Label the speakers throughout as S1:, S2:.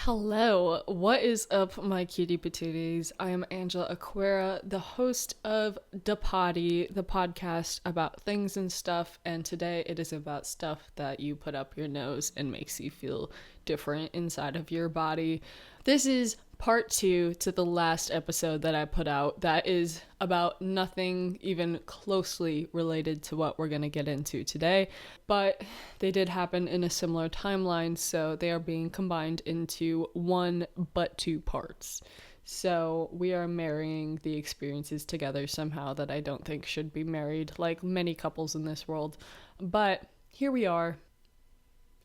S1: Hello, what is up, my cutie patooties? I am Angela Aquera, the host of Da Potty, the podcast about things and stuff, and today it is about stuff that you put up your nose and makes you feel different inside of your body. This is part 2 to the last episode that I put out that is about nothing even closely related to what we're going to get into today, but they did happen in a similar timeline, so they are being combined into one but two parts. So we are marrying the experiences together somehow that I don't think should be married, like many couples in this world. But here we are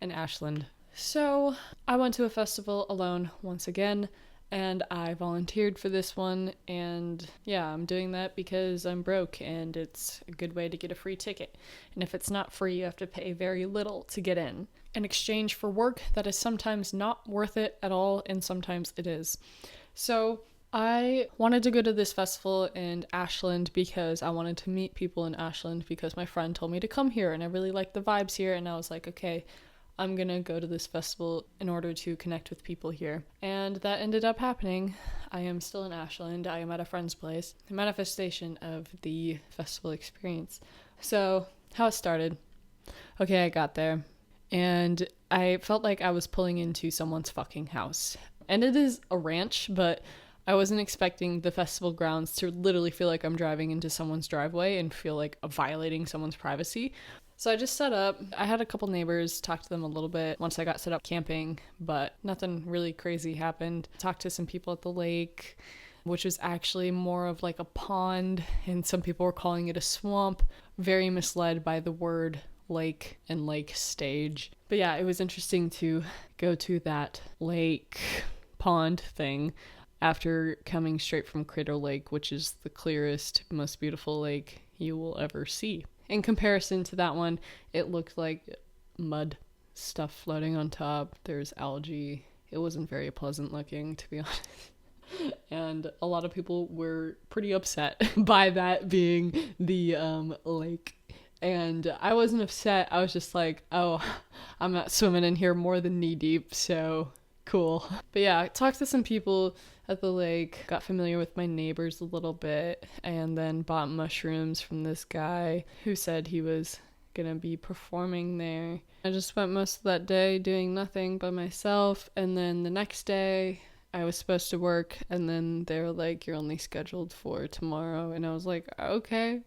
S1: in Ashland. So I went to a festival alone once again, and I volunteered for this one, and yeah, I'm doing that because I'm broke and it's a good way to get a free ticket. And if it's not free, you have to pay very little to get in exchange for work that is sometimes not worth it at all, and sometimes it is. So I wanted to go to this festival in Ashland because I wanted to meet people in Ashland because my friend told me to come here and I really liked the vibes here, and I was like, okay, I'm gonna go to this festival in order to connect with people here. And that ended up happening. I am still in Ashland. I am at a friend's place. A manifestation of the festival experience. So, how it started. Okay, I got there. And I felt like I was pulling into someone's fucking house. And it is a ranch, but I wasn't expecting the festival grounds to literally feel like I'm driving into someone's driveway and feel like violating someone's privacy. So I just set up. I had a couple neighbors, talked to them a little bit once I got set up camping, but nothing really crazy happened. Talked to some people at the lake, which was actually more of like a pond, and some people were calling it a swamp. Very misled by the word lake and lake stage. But yeah, it was interesting to go to that lake pond thing after coming straight from Crater Lake, which is the clearest, most beautiful lake you will ever see. In comparison to that one, it looked like mud stuff floating on top. There's algae. It wasn't very pleasant looking, to be honest. And a lot of people were pretty upset by that being the lake. And I wasn't upset. I was just like, oh, I'm not swimming in here more than knee deep, so cool. But yeah, I talked to some people at the lake, got familiar with my neighbors a little bit, and then bought mushrooms from this guy who said he was gonna be performing there. I just spent most of that day doing nothing by myself, and then the next day I was supposed to work, and then they were like, you're only scheduled for tomorrow, and I was like, okay.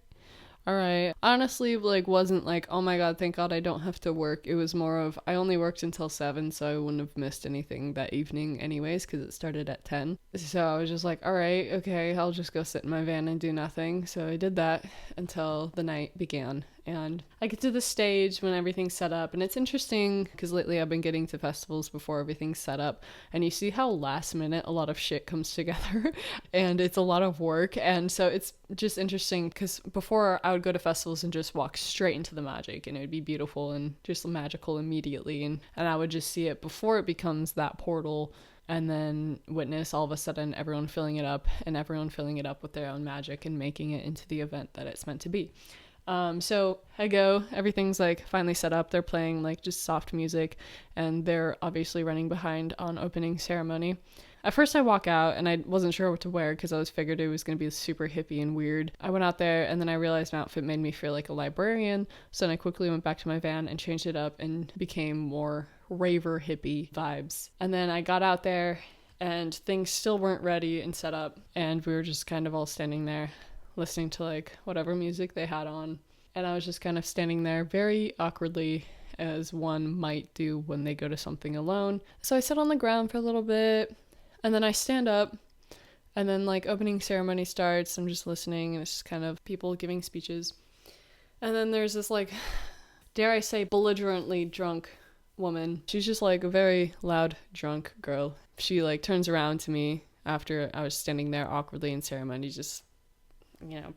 S1: Alright. Honestly, wasn't like, oh my god, thank god I don't have to work. It was more of, I only worked until 7, so I wouldn't have missed anything that evening anyways, because it started at 10. So I was just like, alright, okay, I'll just go sit in my van and do nothing. So I did that until the night began. And I get to the stage when everything's set up, and it's interesting because lately I've been getting to festivals before everything's set up, and you see how last minute a lot of shit comes together, and it's a lot of work. And so it's just interesting because before I would go to festivals and just walk straight into the magic, and it would be beautiful and just magical immediately, and I would just see it before it becomes that portal, and then witness all of a sudden everyone filling it up, and everyone filling it up with their own magic and making it into the event that it's meant to be. So I go, everything's like finally set up. They're playing like just soft music, and they're obviously running behind on opening ceremony. At first I walk out and I wasn't sure what to wear because I was figured it was going to be super hippie and weird. I went out there and then I realized my outfit made me feel like a librarian. So then I quickly went back to my van and changed it up and became more raver hippie vibes. And then I got out there and things still weren't ready and set up, and we were just kind of all standing there listening to like whatever music they had on, and I was just kind of standing there very awkwardly, as one might do when they go to something alone. So I sit on the ground for a little bit, and then I stand up, and then like opening ceremony starts. I'm just listening, and it's just kind of people giving speeches, and then there's this like, dare I say, belligerently drunk woman. She's just like a very loud drunk girl. She like turns around to me after I was standing there awkwardly in ceremony, just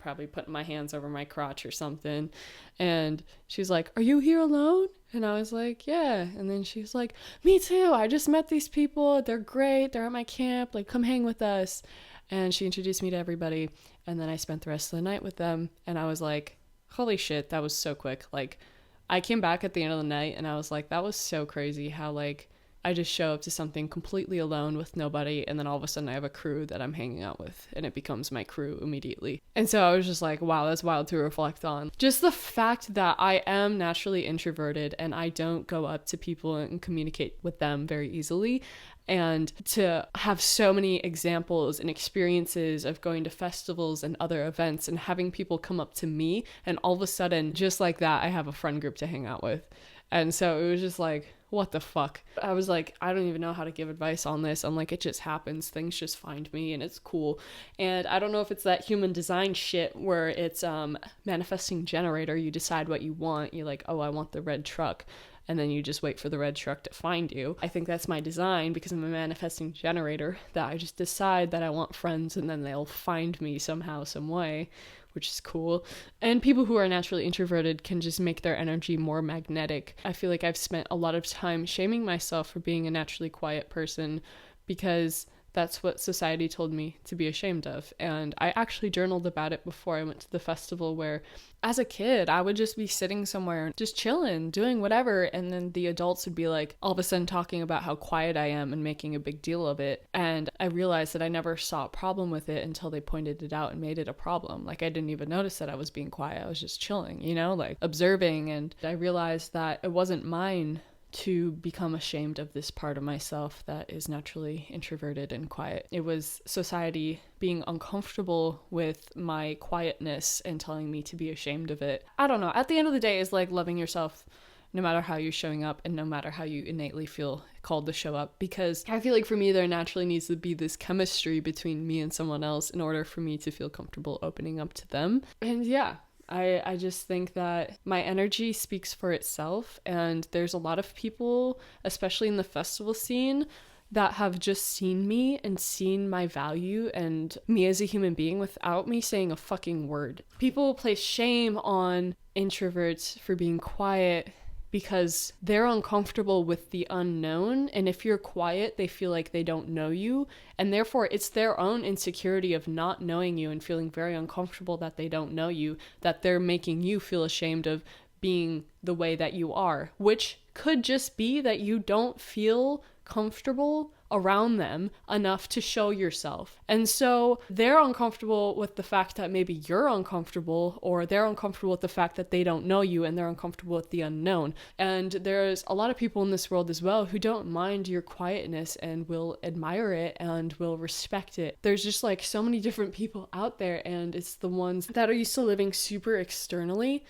S1: probably putting my hands over my crotch or something. And she's like, are you here alone? And I was like, yeah. And then she's like, me too. I just met these people. They're great. They're at my camp. Like, come hang with us. And she introduced me to everybody. And then I spent the rest of the night with them. And I was like, holy shit, that was so quick. Like, I came back at the end of the night and I was like, that was so crazy how like I just show up to something completely alone with nobody, and then all of a sudden I have a crew that I'm hanging out with, and it becomes my crew immediately. And so I was just like, wow, that's wild to reflect on. Just the fact that I am naturally introverted and I don't go up to people and communicate with them very easily. And to have so many examples and experiences of going to festivals and other events and having people come up to me, and all of a sudden, just like that, I have a friend group to hang out with. And so it was just like, what the fuck? I was like, I don't even know how to give advice on this. I'm like, it just happens. Things just find me and it's cool. And I don't know if it's that human design shit where it's manifesting generator. You decide what you want. You're like, oh, I want the red truck. And then you just wait for the red truck to find you. I think that's my design because I'm a manifesting generator, that I just decide that I want friends and then they'll find me somehow, some way, which is cool. And people who are naturally introverted can just make their energy more magnetic. I feel like I've spent a lot of time shaming myself for being a naturally quiet person because that's what society told me to be ashamed of. And I actually journaled about it before I went to the festival, where as a kid, I would just be sitting somewhere, just chilling, doing whatever. And then the adults would be like, all of a sudden talking about how quiet I am and making a big deal of it. And I realized that I never saw a problem with it until they pointed it out and made it a problem. Like, I didn't even notice that I was being quiet. I was just chilling, like observing. And I realized that it wasn't mine to become ashamed of this part of myself that is naturally introverted and quiet. It was society being uncomfortable with my quietness and telling me to be ashamed of it. I don't know. At the end of the day, it's like loving yourself no matter how you're showing up and no matter how you innately feel called to show up. Because I feel like for me, there naturally needs to be this chemistry between me and someone else in order for me to feel comfortable opening up to them. And yeah, I just think that my energy speaks for itself, and there's a lot of people, especially in the festival scene, that have just seen me and seen my value and me as a human being without me saying a fucking word. People place shame on introverts for being quiet because they're uncomfortable with the unknown, and if you're quiet, they feel like they don't know you, and therefore it's their own insecurity of not knowing you and feeling very uncomfortable that they don't know you, that they're making you feel ashamed of being the way that you are, which could just be that you don't feel comfortable around them enough to show yourself. And so they're uncomfortable with the fact that maybe you're uncomfortable, or they're uncomfortable with the fact that they don't know you and they're uncomfortable with the unknown. And there's a lot of people in this world as well who don't mind your quietness and will admire it and will respect it. There's just like so many different people out there, and it's the ones that are used to living super externally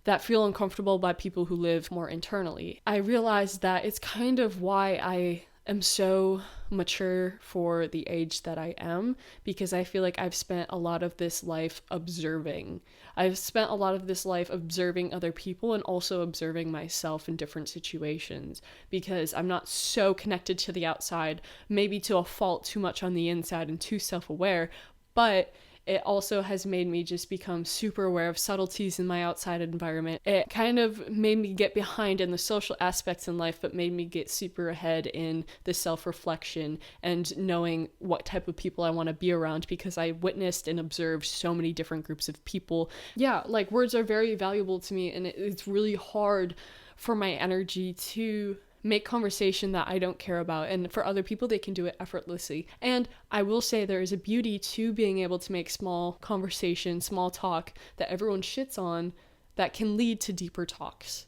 S1: that feel uncomfortable by people who live more internally. I realized that it's kind of why I am so mature for the age that I am, because I feel like I've spent a lot of this life observing. I've spent a lot of this life observing other people and also observing myself in different situations, because I'm not so connected to the outside, maybe to a fault, too much on the inside and too self-aware, but it also has made me just become super aware of subtleties in my outside environment. It kind of made me get behind in the social aspects in life, but made me get super ahead in the self-reflection and knowing what type of people I want to be around, because I witnessed and observed so many different groups of people. Yeah, like words are very valuable to me, and it's really hard for my energy to make conversation that I don't care about, and for other people they can do it effortlessly. And I will say there is a beauty to being able to make small conversation, small talk that everyone shits on, that can lead to deeper talks.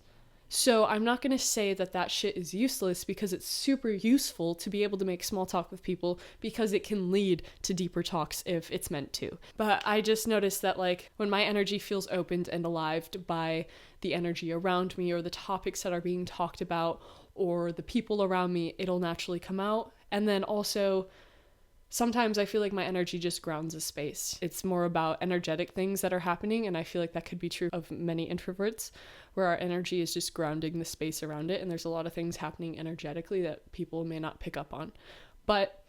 S1: So I'm not going to say that that shit is useless, because it's super useful to be able to make small talk with people, because it can lead to deeper talks if it's meant to. But I just noticed that like when my energy feels opened and alived by the energy around me, or the topics that are being talked about, or the people around me, it'll naturally come out. And then also, sometimes I feel like my energy just grounds a space. It's more about energetic things that are happening, and I feel like that could be true of many introverts, where our energy is just grounding the space around it, and there's a lot of things happening energetically that people may not pick up on. But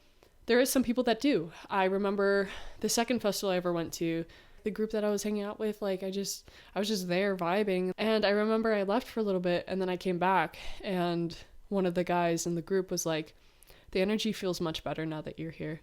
S1: there is some people that do. I remember the second festival I ever went to, the group that I was hanging out with, like I was just there vibing, and I remember I left for a little bit and then I came back, and one of the guys in the group was like, the energy feels much better now that you're here.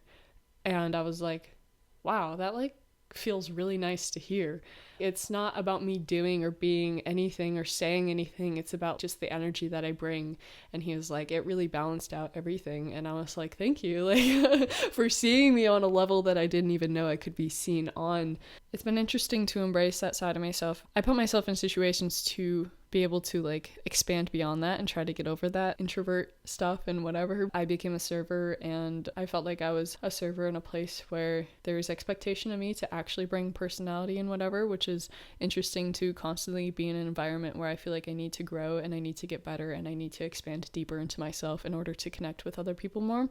S1: And I was like, wow, that like feels really nice to hear. It's not about me doing or being anything or saying anything. It's about just the energy that I bring. And he was like, it really balanced out everything. And I was like, thank you, like, for seeing me on a level that I didn't even know I could be seen on. It's been interesting to embrace that side of myself. I put myself in situations to be able to like expand beyond that and try to get over that introvert stuff and whatever. I became a server, and I felt like I was a server in a place where there's expectation of me to actually bring personality and whatever, which is interesting to constantly be in an environment where I feel like I need to grow and I need to get better and I need to expand deeper into myself in order to connect with other people more.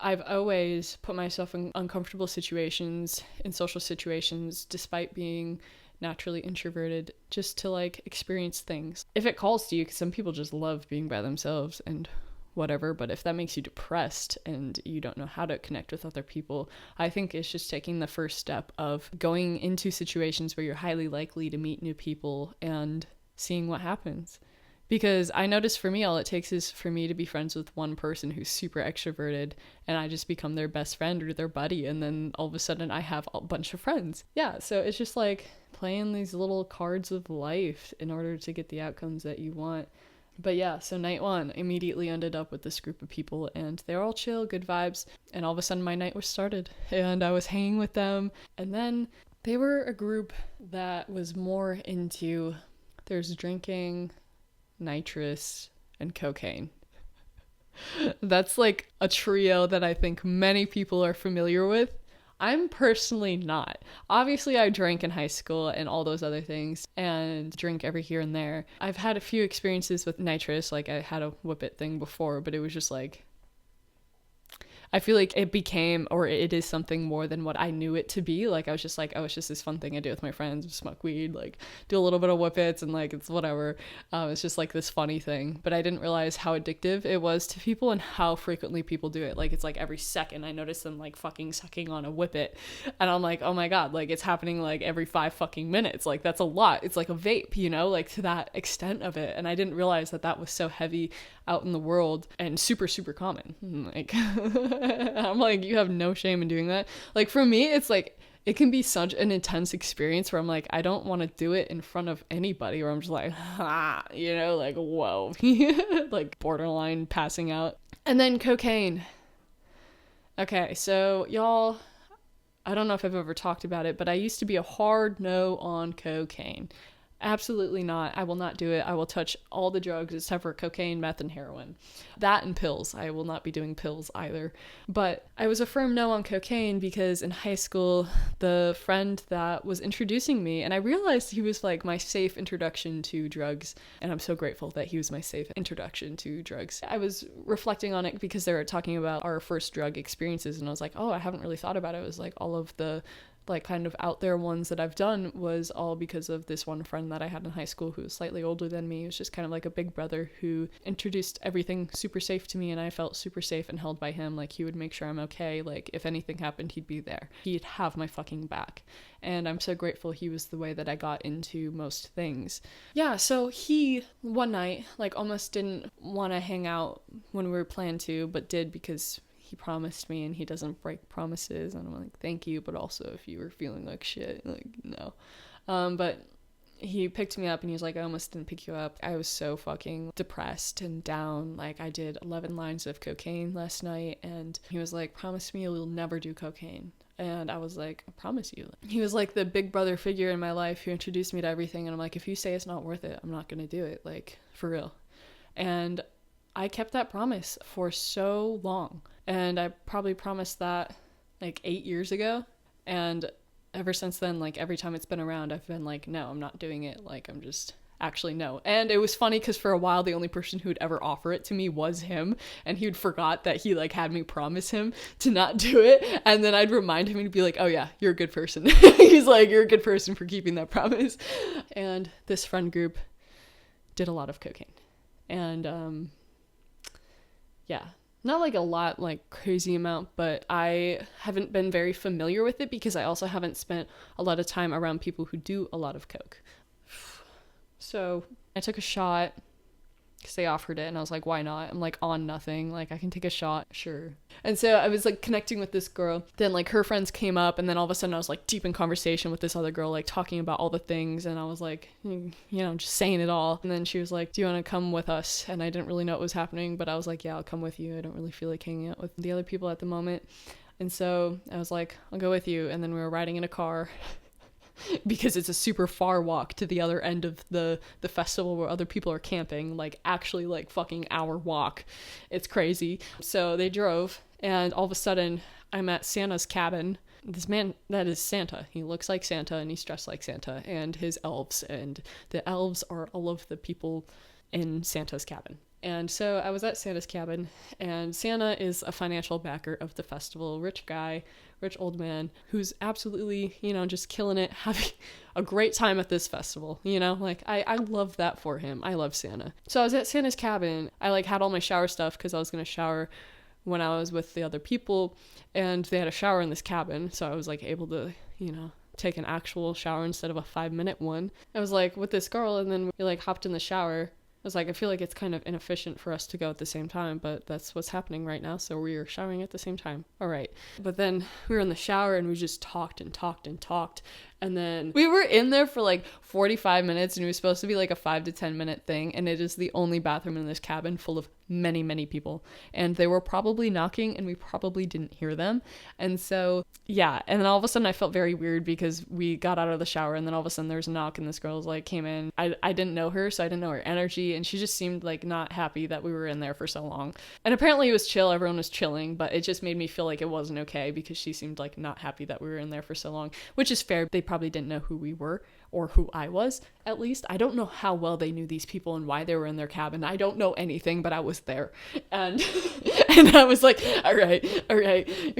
S1: I've always put myself in uncomfortable situations, in social situations, despite being naturally introverted, just to like experience things. If it calls to you, because some people just love being by themselves and whatever, but if that makes you depressed and you don't know how to connect with other people, I think it's just taking the first step of going into situations where you're highly likely to meet new people and seeing what happens. Because I notice for me, all it takes is for me to be friends with one person who's super extroverted, and I just become their best friend or their buddy, and then all of a sudden I have a bunch of friends. Yeah, so it's just like playing these little cards of life in order to get the outcomes that you want. But yeah, so night one, immediately ended up with this group of people, and they're all chill, good vibes, and all of a sudden my night was started, and I was hanging with them, and then they were a group that was more into, there's drinking, nitrous, and cocaine. That's like a trio that I think many people are familiar with. I'm personally not. Obviously, I drank in high school and all those other things, and drink every here and there. I've had a few experiences with nitrous, like I had a whip it thing before, but it was just like, I feel like it became, or it is something more than what I knew it to be. Like, I was just like, oh, it's just this fun thing I do with my friends, smoke weed, like do a little bit of whippets, and like, it's whatever. It's just like this funny thing. But I didn't realize how addictive it was to people and how frequently people do it. Like, it's like every second I notice them like fucking sucking on a whippet. And I'm like, oh my God, like it's happening like every 5 fucking minutes. Like, that's a lot. It's like a vape, you know, like to that extent of it. And I didn't realize that that was so heavy out in the world and super, super common. Like, I'm like, you have no shame in doing that. Like, for me, it's like, it can be such an intense experience where I'm like, I don't want to do it in front of anybody, or I'm just like, you know, like, whoa, like borderline passing out. And then cocaine. Okay, so y'all, I don't know if I've ever talked about it, but I used to be a hard no on cocaine. Absolutely not. I will not do it. I will touch all the drugs except for cocaine, meth, and heroin. That and pills. I will not be doing pills either. But I was a firm no on cocaine because in high school, the friend that was introducing me, and I realized he was like my safe introduction to drugs, and I'm so grateful that he was my safe introduction to drugs. I was reflecting on it because they were talking about our first drug experiences, and I was like, oh, I haven't really thought about it. It was like all of the like kind of out there ones that I've done was all because of this one friend that I had in high school who was slightly older than me. It was just kind of like a big brother who introduced everything super safe to me, and I felt super safe and held by him. Like, he would make sure I'm okay. Like, if anything happened, he'd be there. He'd have my fucking back. And I'm so grateful he was the way that I got into most things. Yeah, so he, one night, like almost didn't want to hang out when we were planned to, but did because he promised me and he doesn't break promises. And I'm like, thank you, but also if you were feeling like shit, like, no. But he picked me up and he was like, I almost didn't pick you up. I was so fucking depressed and down. Like, I did 11 lines of cocaine last night, and he was like, promise me you'll never do cocaine. And I was like, I promise you. He was like the big brother figure in my life who introduced me to everything. And I'm like, if you say it's not worth it, I'm not gonna do it. Like, for real. And I kept that promise for so long. And I probably promised that like 8 years ago. And ever since then, like every time it's been around, I've been like, no, I'm not doing it. Like, I'm just actually no. And it was funny because for a while, the only person who'd ever offer it to me was him. And he'd forgot that he like had me promise him to not do it. And then I'd remind him and he'd be like, oh yeah, you're a good person. He's like, you're a good person for keeping that promise. And this friend group did a lot of cocaine. And yeah, not like a lot, like crazy amount, but I haven't been very familiar with it because I also haven't spent a lot of time around people who do a lot of coke. So I took a shot because they offered it, and I was like, why not? I'm like on nothing, like I can take a shot, sure. And so I was like connecting with this girl, then like her friends came up, and then all of a sudden I was like deep in conversation with this other girl, like talking about all the things, and I was like, just saying it all. And then she was like, do you want to come with us? And I didn't really know what was happening, but I was like, yeah, I'll come with you. I don't really feel like hanging out with the other people at the moment. And so I was like, I'll go with you. And then we were riding in a car because it's a super far walk to the other end of the festival where other people are camping, like actually like fucking hour walk. It's crazy. So they drove, and all of a sudden I'm at Santa's cabin. This man, that is Santa. He looks like Santa, and he's dressed like Santa, and his elves, and the elves are all of the people in Santa's cabin. And so I was at Santa's cabin, and Santa is a financial backer of the festival, rich guy, rich old man, who's absolutely, just killing it, having a great time at this festival, like I love that for him. I love Santa. So I was at Santa's cabin. I like had all my shower stuff because I was going to shower when I was with the other people, and they had a shower in this cabin. So I was like able to, take an actual shower instead of a 5-minute one. I was like with this girl, and then we like hopped in the shower. I was like, I feel like it's kind of inefficient for us to go at the same time, but that's what's happening right now. So we were showering at the same time. All right. But then we were in the shower, and we just talked and talked and talked. And then we were in there for like 45 minutes, and it was supposed to be like a 5 to 10 minute thing. And it is the only bathroom in this cabin full of many, many people. And they were probably knocking, and we probably didn't hear them. And so, yeah. And then all of a sudden I felt very weird because we got out of the shower, and then all of a sudden there was a knock, and this girl's like came in. I didn't know her, so I didn't know her energy. And she just seemed like not happy that we were in there for so long. And apparently it was chill. Everyone was chilling, but it just made me feel like it wasn't okay because she seemed like not happy that we were in there for so long, which is fair. They probably didn't know who we were, or who I was, at least. I don't know how well they knew these people and why they were in their cabin. I don't know anything, but I was there. And and I was like, all right,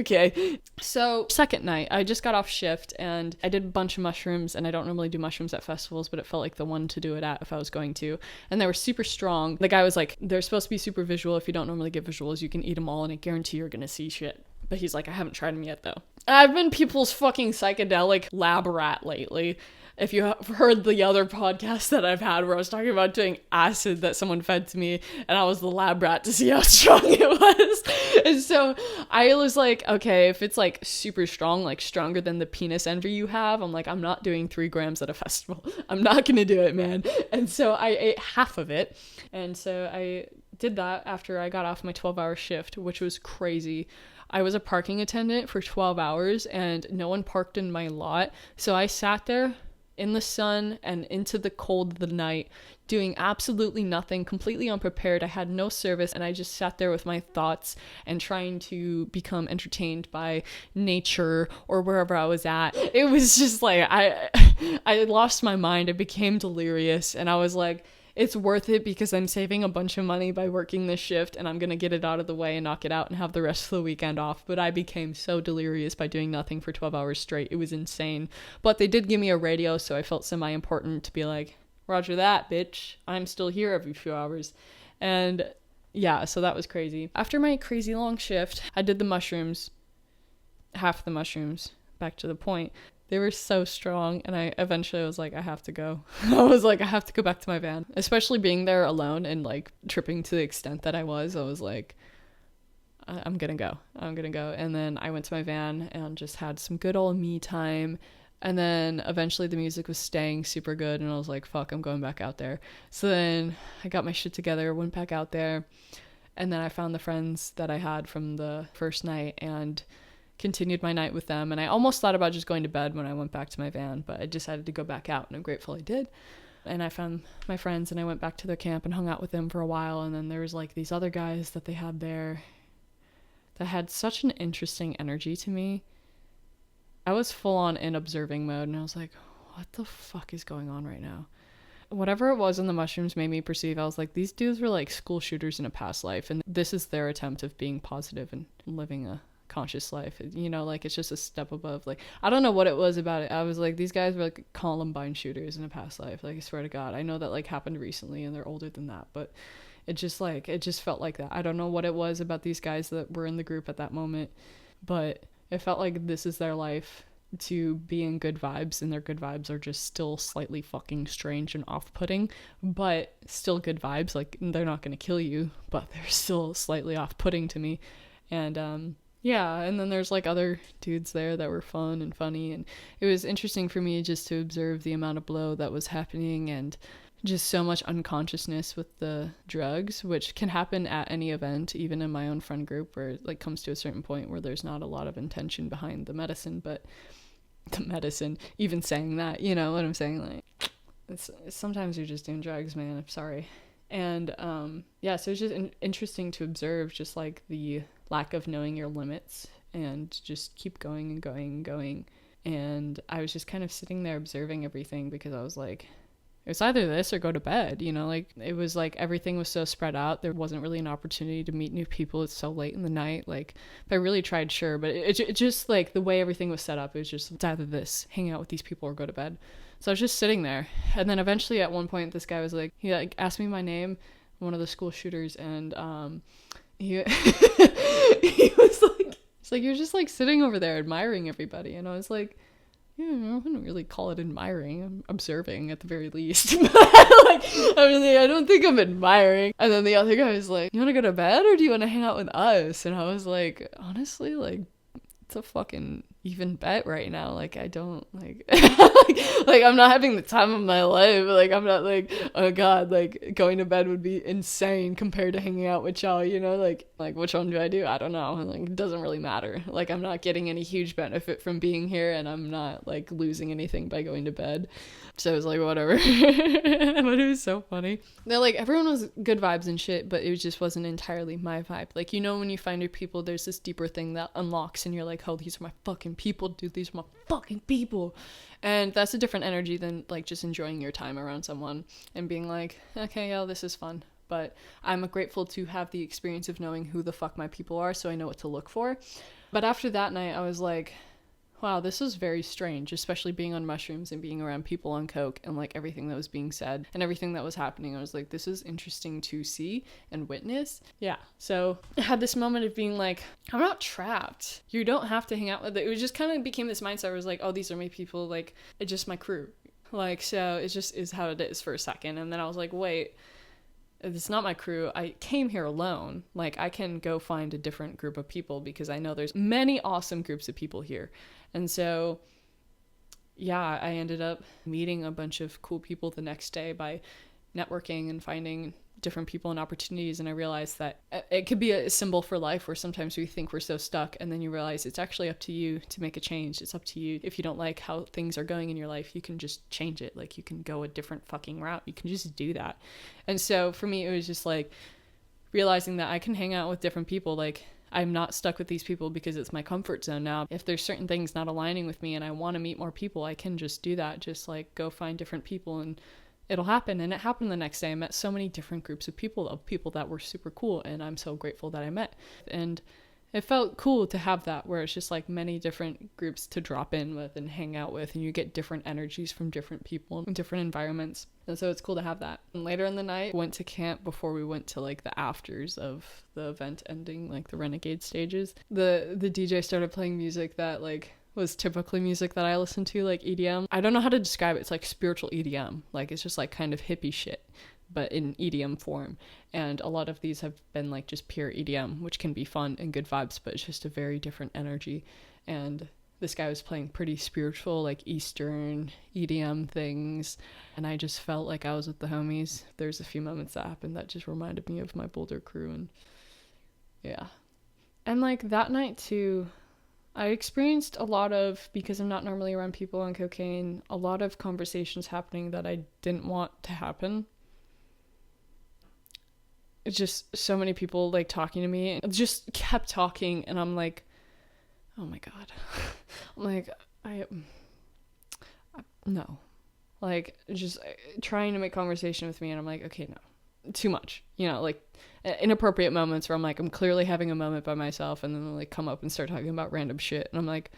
S1: okay. So second night, I just got off shift, and I did a bunch of mushrooms, and I don't normally do mushrooms at festivals, but it felt like the one to do it at if I was going to. And they were super strong. The guy was like, they're supposed to be super visual. If you don't normally get visuals, you can eat them all, and I guarantee you're gonna see shit. But he's like, I haven't tried them yet, though. I've been people's fucking psychedelic lab rat lately. If you have heard the other podcast that I've had where I was talking about doing acid that someone fed to me, and I was the lab rat to see how strong it was. And so I was like, okay, if it's like super strong, like stronger than the penis envy you have, I'm like, I'm not doing 3 grams at a festival. I'm not gonna do it, man. And so I ate half of it. And so I did that after I got off my 12-hour shift, which was crazy. I was a parking attendant for 12 hours, and no one parked in my lot. So I sat there in the sun and into the cold of the night, doing absolutely nothing, completely unprepared. I had no service, and I just sat there with my thoughts and trying to become entertained by nature or wherever I was at. It was just like, I lost my mind. I became delirious, and I was like, it's worth it because I'm saving a bunch of money by working this shift, and I'm going to get it out of the way and knock it out and have the rest of the weekend off. But I became so delirious by doing nothing for 12 hours straight. It was insane. But they did give me a radio, so I felt semi-important to be like, Roger that, bitch. I'm still here every few hours. And yeah, so that was crazy. After my crazy long shift, I did the mushrooms. Half the mushrooms. Back to the point. They were so strong, and I eventually was like, I have to go. I was like, I have to go back to my van. Especially being there alone and like tripping to the extent that I was like, I'm gonna go. And then I went to my van and just had some good old me time. And then eventually the music was staying super good, and I was like, fuck, I'm going back out there. So then I got my shit together, went back out there, and then I found the friends that I had from the first night and continued my night with them. And I almost thought about just going to bed when I went back to my van, but I decided to go back out, and I'm grateful I did. And I found my friends, and I went back to their camp and hung out with them for a while. And then there was like these other guys that they had there that had such an interesting energy to me. I was full on in observing mode, and I was like, what the fuck is going on right now? Whatever it was in the mushrooms made me perceive, I was like, these dudes were like school shooters in a past life, and this is their attempt of being positive and living a conscious life, like it's just a step above. Like, I don't know what it was about it. I was like, these guys were like Columbine shooters in a past life. Like, I swear to God, I know that like happened recently and they're older than that, but it just felt like that. I don't know what it was about these guys that were in the group at that moment, but it felt like this is their life, to be in good vibes, and their good vibes are just still slightly fucking strange and off-putting, but still good vibes. Like, they're not going to kill you, but they're still slightly off-putting to me. And yeah, and then there's like other dudes there that were fun and funny, and it was interesting for me just to observe the amount of blow that was happening, and just so much unconsciousness with the drugs, which can happen at any event, even in my own friend group, where it like comes to a certain point where there's not a lot of intention behind the medicine. But the medicine, even saying that, you know what I'm saying? Like, sometimes you're just doing drugs, man. I'm sorry. And yeah, so it's just interesting to observe just like the lack of knowing your limits, and just keep going and going and going. And I was just kind of sitting there observing everything, because I was like, it's either this or go to bed, you know? Like, it was like everything was so spread out. There wasn't really an opportunity to meet new people. It's so late in the night. Like, if I really tried, sure, but it just like the way everything was set up, it was just, it's either this, hang out with these people, or go to bed. So I was just sitting there. And then eventually at one point, this guy was like, he like asked me my name, one of the school shooters, and he he was like, it's like, you're just like sitting over there admiring everybody. And I was like, yeah, I wouldn't really call it admiring. I'm observing at the very least. Like, I don't think I'm admiring. And then the other guy was like, you want to go to bed, or do you want to hang out with us? And I was like, honestly, like, it's a fucking even bet right now. Like, I don't like like I'm not having the time of my life. Like, I'm not like, oh god, like going to bed would be insane compared to hanging out with y'all, you know? Like which one do? I don't know. Like, it doesn't really matter. Like, I'm not getting any huge benefit from being here, and I'm not like losing anything by going to bed. So I was like, whatever. But it was so funny. They're like, everyone was good vibes and shit, but it just wasn't entirely my vibe. Like, you know, when you find your people, there's this deeper thing that unlocks, and you're like, oh, these are my fucking people, dude. These are my fucking people. And that's a different energy than like just enjoying your time around someone and being like, okay, yeah, this is fun. But I'm grateful to have the experience of knowing who the fuck my people are, so I know what to look for. But after that night, I was like, wow, this was very strange, especially being on mushrooms and being around people on coke, and like everything that was being said and everything that was happening. I was like, this is interesting to see and witness. Yeah. So I had this moment of being like, I'm not trapped. You don't have to hang out with it. It was just kind of became this mindset where I was like, oh, these are my people. Like, it's just my crew. Like, so it just is how it is for a second. And then I was like, wait, it's not my crew. I came here alone. Like, I can go find a different group of people, because I know there's many awesome groups of people here. And so, yeah, I ended up meeting a bunch of cool people the next day by networking and finding different people and opportunities. And I realized that it could be a symbol for life, where sometimes we think we're so stuck, and then you realize it's actually up to you to make a change. It's up to you. If you don't like how things are going in your life, you can just change it. Like, you can go a different fucking route. You can just do that. And so for me, it was just like realizing that I can hang out with different people. Like, I'm not stuck with these people because it's my comfort zone now. If there's certain things not aligning with me and I want to meet more people, I can just do that. Just like go find different people, and it'll happen. And it happened the next day. I met so many different groups of people that were super cool, and I'm so grateful that I met. And it felt cool to have that, where it's just like many different groups to drop in with and hang out with, and you get different energies from different people in different environments. And so it's cool to have that. And later in the night, went to camp before we went to like the afters of the event ending, like the renegade stages. The DJ started playing music that like was typically music that I listen to, like EDM. I don't know how to describe it. It's like spiritual EDM. Like, it's just like kind of hippie shit, but in EDM form. And a lot of these have been like just pure EDM, which can be fun and good vibes, but it's just a very different energy. And this guy was playing pretty spiritual, like Eastern EDM things, and I just felt like I was with the homies. There's a few moments that happened that just reminded me of my Boulder crew, and yeah. And like that night too, I experienced a lot of, because I'm not normally around people on cocaine, a lot of conversations happening that I didn't want to happen. It's just so many people like talking to me, and just kept talking, and I'm like, oh my god. I'm like, I no. Like, just trying to make conversation with me, and I'm like, okay, no. Too much. You know, like inappropriate moments where I'm like, I'm clearly having a moment by myself, and then they like come up and start talking about random shit, and I'm like,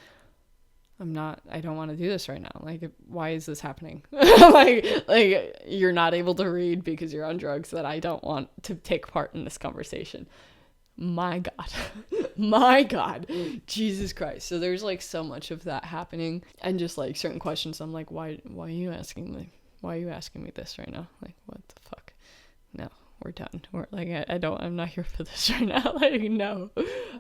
S1: I don't want to do this right now. Like, why is this happening? like you're not able to read because you're on drugs, that I don't want to take part in this conversation. My God. My God. Jesus Christ. So there's like so much of that happening, and just like certain questions I'm like, why are you asking me? Why are you asking me this right now? Like, what the fuck? No, we're done. We're like, I'm not here for this right now. Like, no.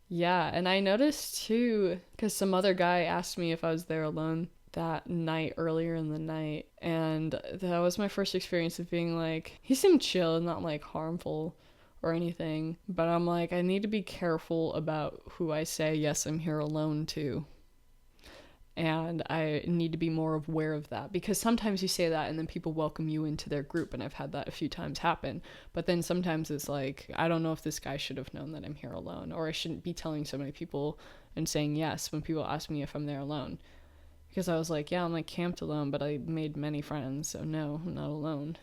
S1: Yeah, and I noticed too, because some other guy asked me if I was there alone that night, earlier in the night, and that was my first experience of being like, he seemed chill, not like harmful or anything, but I'm like, I need to be careful about who I say yes, I'm here alone to. And I need to be more aware of that, because sometimes you say that and then people welcome you into their group, and I've had that a few times happen. But then sometimes it's like, I don't know if this guy should have known that I'm here alone, or I shouldn't be telling so many people and saying yes when people ask me if I'm there alone. Because I was like, yeah, I'm like camped alone, but I made many friends, so no, I'm not alone.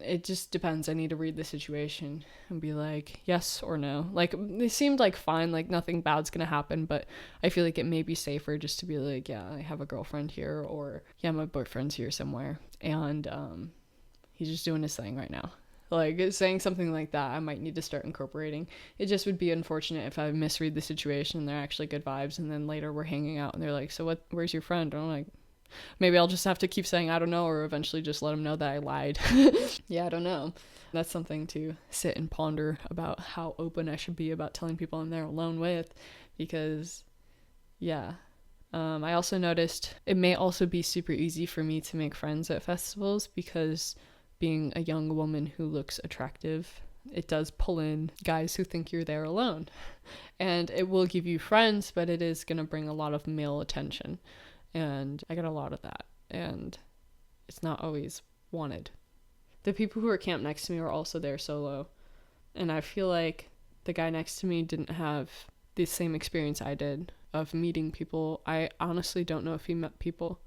S1: It just depends. I need to read the situation and be like, yes or no. Like, it seemed like fine, like nothing bad's gonna happen, but I feel like it may be safer just to be like, yeah, I have a girlfriend here, or yeah, my boyfriend's here somewhere, and he's just doing his thing right now. Like, saying something like that, I might need to start incorporating. It just would be unfortunate if I misread the situation and they're actually good vibes, and then later we're hanging out and they're like, so where's your friend? And I'm like, maybe I'll just have to keep saying I don't know, or eventually just let them know that I lied. Yeah, I don't know. That's something to sit and ponder about, how open I should be about telling people I'm there alone with, because yeah. I also noticed it may also be super easy for me to make friends at festivals, because being a young woman who looks attractive, it does pull in guys who think you're there alone. And it will give you friends, but it is going to bring a lot of male attention. And I get a lot of that, and it's not always wanted. The people who are camped next to me were also there solo, and I feel like the guy next to me didn't have the same experience I did of meeting people. I honestly don't know if he met people.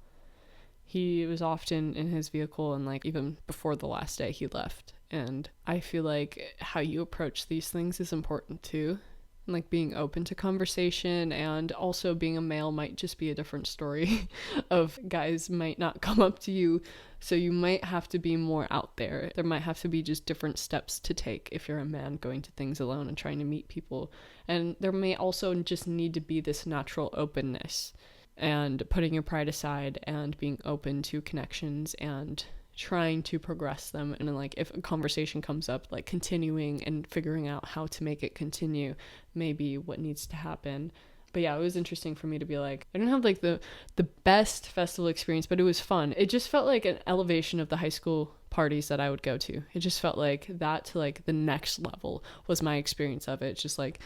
S1: He was often in his vehicle, and like even before the last day he left. And I feel like how you approach these things is important too. Like being open to conversation, and also being a male might just be a different story of guys might not come up to you, so you might have to be more out there. There might have to be just different steps to take if you're a man going to things alone and trying to meet people. And there may also just need to be this natural openness, and putting your pride aside and being open to connections and trying to progress them. And then like if a conversation comes up, like continuing and figuring out how to make it continue may be what needs to happen. But yeah, it was interesting for me to be like, I didn't have like the best festival experience, but it was fun. It just felt like an elevation of the high school parties that I would go to. It just felt like that to like the next level was my experience of it. It's just like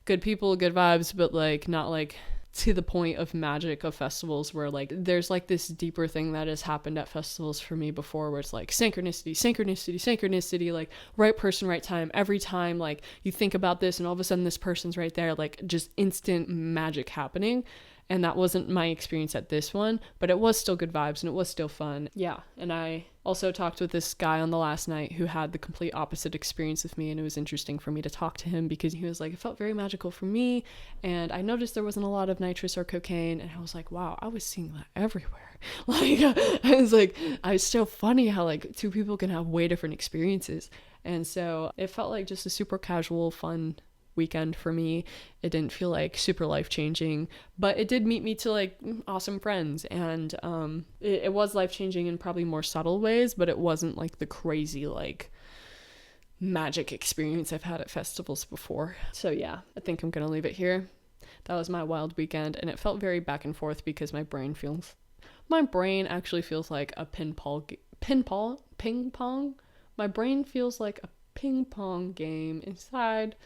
S1: good people, good vibes, but like not like to the point of magic of festivals where like there's like this deeper thing that has happened at festivals for me before, where it's like synchronicity, like right person, right time, every time like you think about this and all of a sudden this person's right there, like just instant magic happening. And that wasn't my experience at this one, but it was still good vibes and it was still fun. Yeah. And I also talked with this guy on the last night who had the complete opposite experience with me, and it was interesting for me to talk to him because he was like, it felt very magical for me, and I noticed there wasn't a lot of nitrous or cocaine, and I was like, wow, I was seeing that everywhere. Like, I was like, it's so funny how like two people can have way different experiences. And so it felt like just a super casual, fun weekend for me. It didn't feel like super life-changing, but it did meet me to like awesome friends, and it was life-changing in probably more subtle ways, but it wasn't like the crazy like magic experience I've had at festivals before. So yeah, I think I'm gonna leave it here. That was my wild weekend, and it felt very back and forth because my brain actually feels like a ping pong. My brain feels like a ping pong game inside.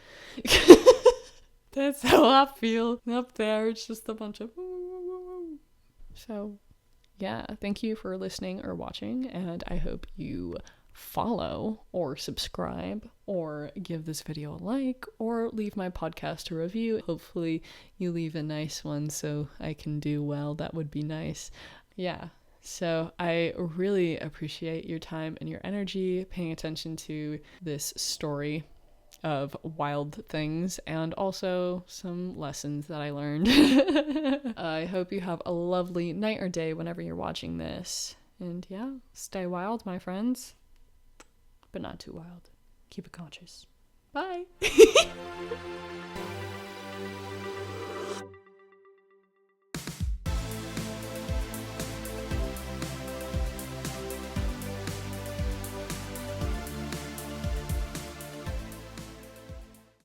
S1: That's how I feel up there. It's just a bunch of so yeah, thank you for listening or watching, and I hope you follow or subscribe or give this video a like or leave my podcast a review. Hopefully you leave a nice one so I can do well. That would be nice. Yeah. So I really appreciate your time and your energy paying attention to this story of wild things and also some lessons that I learned. I hope you have a lovely night or day whenever you're watching this. And yeah, stay wild, my friends. But not too wild. Keep it conscious. Bye.